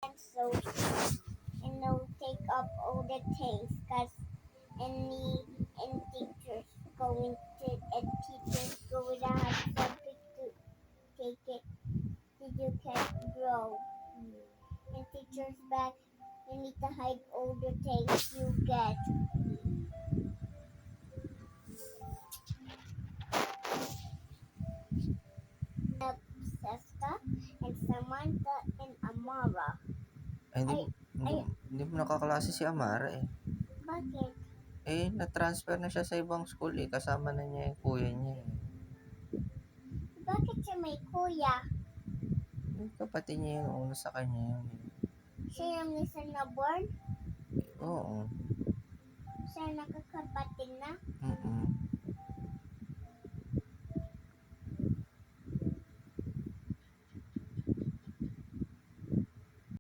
so take up all the things because any and teachers going to and teachers going to have something to take it did you can grow and teachers back you need to hide all the things you get Seska and Samantha and Amara. Ay, Ay, ay, hindi mo nakaklase si Amara eh. bakit? Eh, na-transfer na siya sa ibang school eh. Kasama na niya yung kuya niya eh. Bakit siya may kuya? Yung kapatid niya yung una sa kanya yun eh. Siya yung isa na born? Oo. Siya nakakapatid na? Mm-mm.